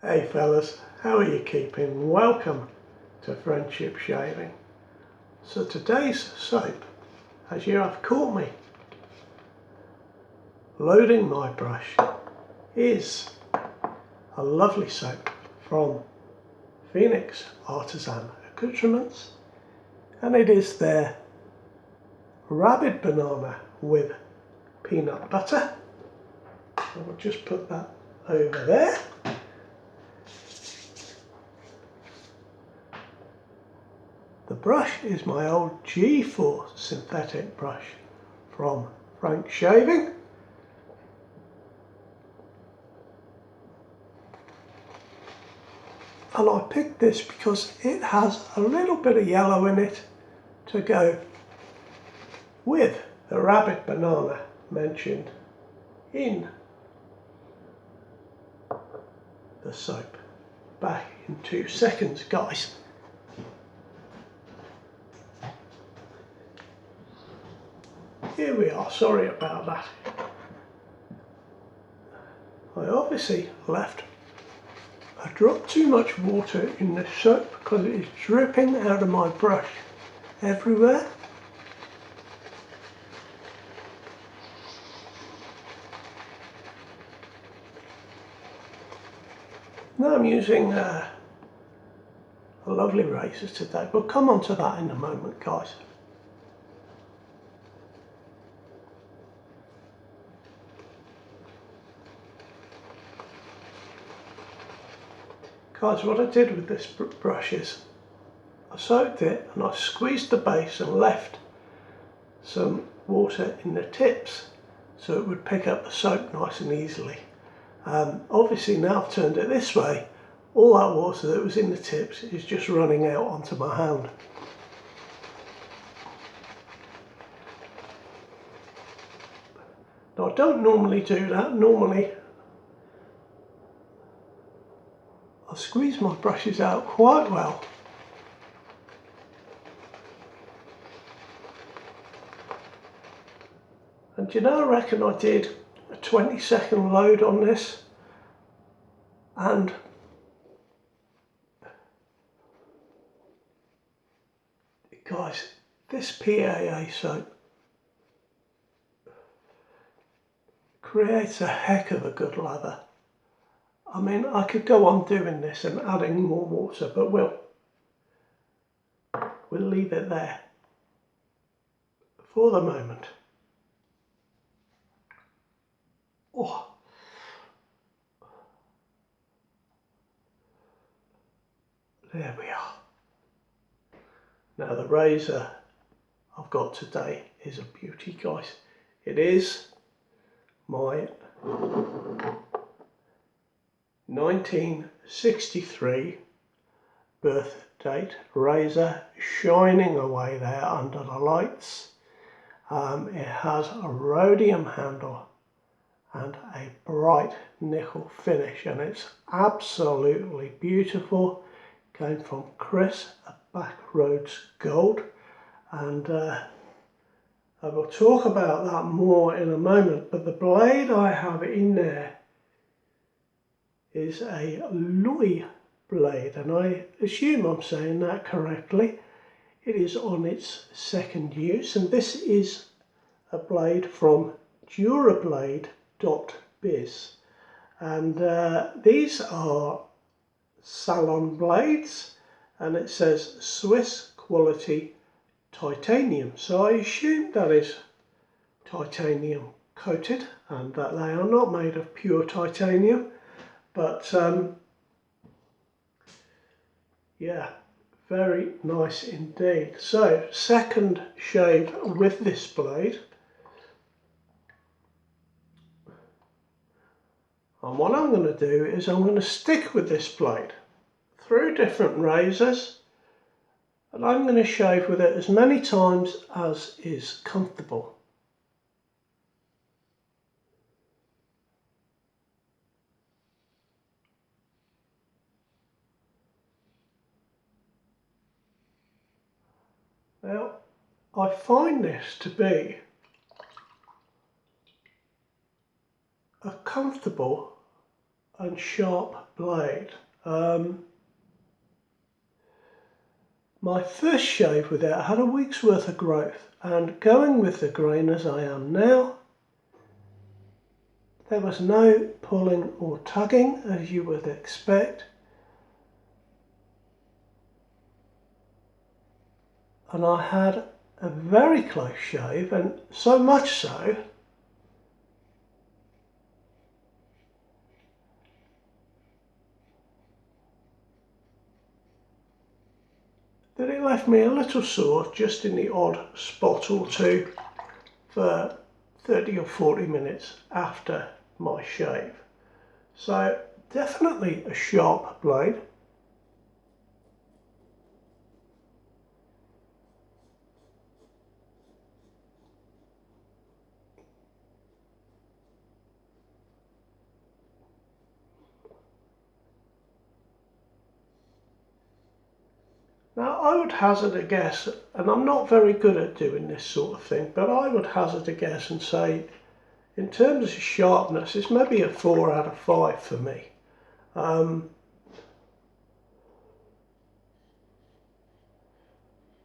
Hey fellas, how are you keeping? Welcome to Friendship Shaving. So today's soap, as you have caught me loading my brush, is a lovely soap from Phoenix Artisan Accoutrements, and it is their rabbit banana with peanut butter. So we'll just put that over there. The brush is my old G4 synthetic brush from Frank Shaving. And I picked this because it has a little bit of yellow in it to go with the rabbit banana mentioned in the soap. Back in 2 seconds, guys. Here we are, sorry about that. I obviously left a drop too much water in the soap because it is dripping out of my brush everywhere. Now I'm using a lovely razor today. We'll come on to that in a moment, guys. Guys, what I did with this brush is I soaked it and I squeezed the base and left some water in the tips so it would pick up the soap nice and easily. Obviously now I've turned it this way, all that water that was in the tips is just running out onto my hand. Now I don't normally do that. Normally I squeeze my brushes out quite well. And you know, I reckon I did a 20-second load on this, and guys, this PAA soap creates a heck of a good lather. I mean, I could go on doing this and adding more water, but we'll leave it there for the moment. Oh. There we are. Now the razor I've got today is a beauty, guys. It is my 1963 birth date razor, shining away there under the lights. It has a rhodium handle and a bright nickel finish, and it's absolutely beautiful. Came from Chris at Backroads Gold, and I will talk about that more in a moment, but the blade I have in there is a Loy blade, and I assume I'm saying that correctly. It is on its second use, and this is a blade from Durablade.biz, and these are salon blades, and it says Swiss quality titanium, so I assume that is titanium coated and that they are not made of pure titanium, but yeah, very nice indeed. So second shave with this blade, and what I'm going to do is I'm going to stick with this blade through different razors, and I'm going to shave with it as many times as is comfortable. Now, I find this to be a comfortable and sharp blade. My first shave with it had a week's worth of growth, and going with the grain as I am now, there was no pulling or tugging as you would expect, and I had a very close shave, and so much so that it left me a little sore just in the odd spot or two for 30 or 40 minutes after my shave. So definitely a sharp blade. Now I would hazard a guess, and I'm not very good at doing this sort of thing, but I would hazard a guess and say in terms of sharpness it's maybe a 4 out of 5 for me. Now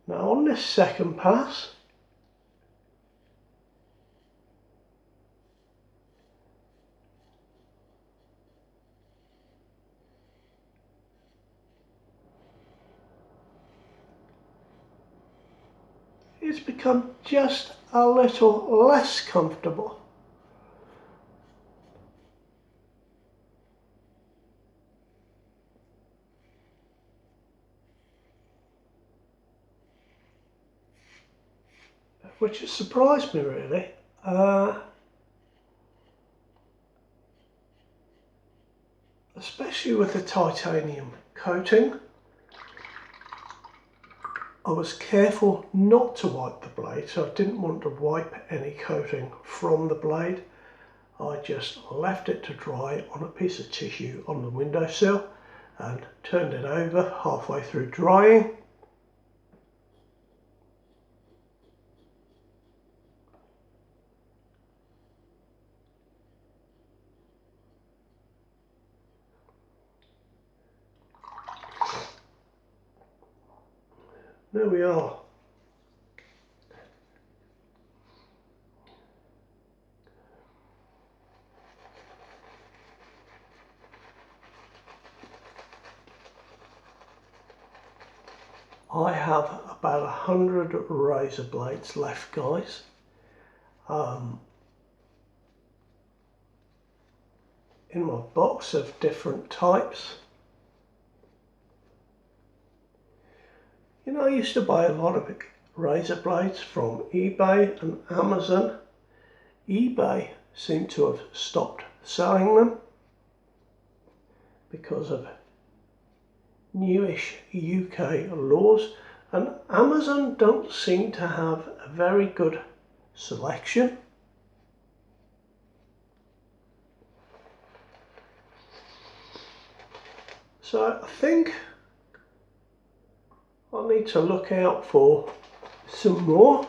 on this second pass, it's become just a little less comfortable. Which has surprised me really. Especially with the titanium coating. I was careful not to wipe the blade, so I didn't want to wipe any coating from the blade. I just left it to dry on a piece of tissue on the windowsill and turned it over halfway through drying. There we are. I have about 100 razor blades left, guys. In my box of different types. You know, I used to buy a lot of razor blades from eBay and Amazon. eBay seemed to have stopped selling them because of newish UK laws, and Amazon don't seem to have a very good selection. So I think I need to look out for some more.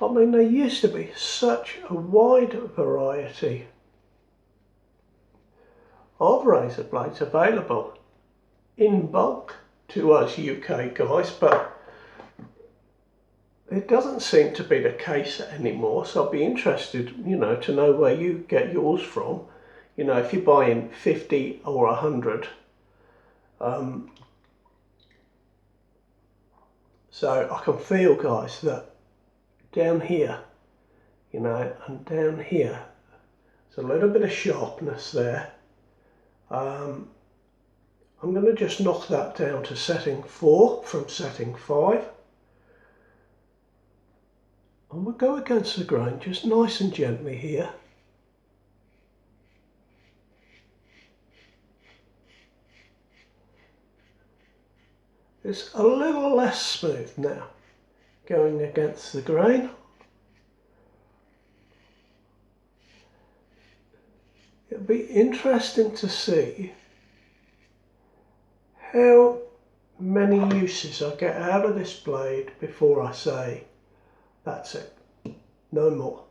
I mean, there used to be such a wide variety of razor blades available in bulk to us UK guys, but it doesn't seem to be the case anymore. So I'd be interested, you know, to know where you get yours from. You know, if you're buying 50 or 100. So I can feel, guys, that down here, you know, and down here, there's a little bit of sharpness there. I'm going to just knock that down to setting 4 from setting 5. And we'll go against the grain just nice and gently here. It's a little less smooth now, going against the grain. It'll be interesting to see how many uses I get out of this blade before I say, that's it. no more.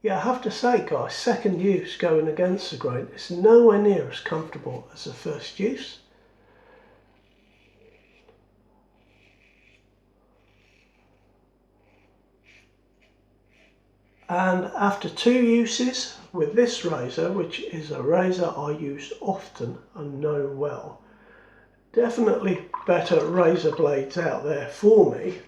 Yeah, I have to say guys, second use going against the grain is nowhere near as comfortable as the first use. And after 2 uses with this razor, which is a razor I use often and know well, definitely better razor blades out there for me.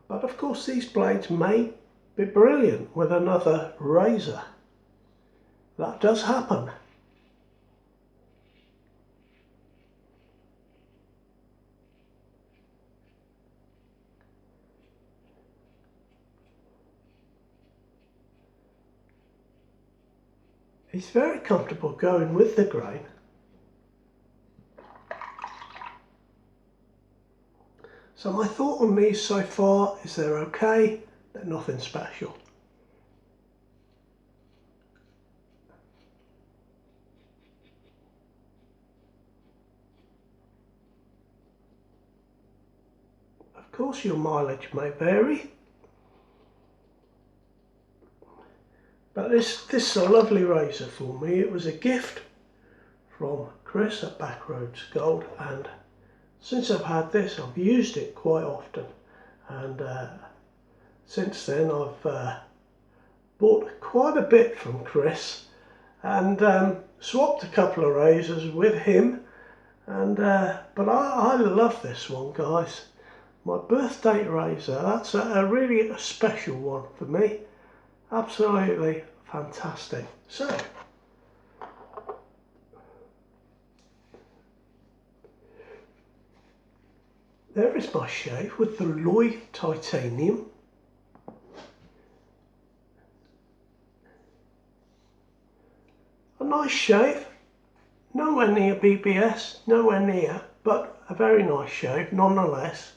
But of course these blades may be brilliant with another razor. That does happen. It's very comfortable going with the grain. So my thought on these so far is they're okay, they're nothing special. Of course your mileage may vary, but this is a lovely razor for me. It was a gift from Chris at Backroads Gold, and since I've had this I've used it quite often, and since then I've bought quite a bit from Chris and swapped a couple of razors with him, and but I love this one guys. My birthday razor, that's really a special one for me. Absolutely fantastic. So there is my shave with the Lloyd titanium. A nice shave, nowhere near BBS, nowhere near, but a very nice shave nonetheless.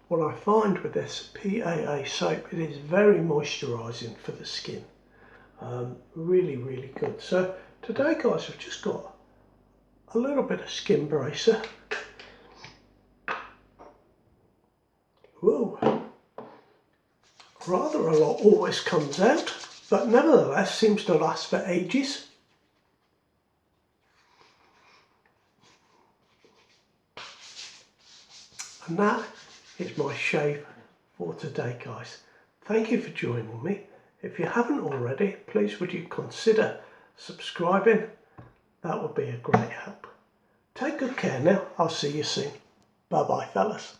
What I find with this PAA soap, it is very moisturising for the skin. Really good. So today guys, I've just got a little bit of skin bracer. Whoa, rather a lot always comes out, but nevertheless seems to last for ages. And that is my shave for today guys. Thank you for joining me. If you haven't already, please would you consider subscribing? That would be a great help. Take good care now. I'll see you soon. Bye bye fellas.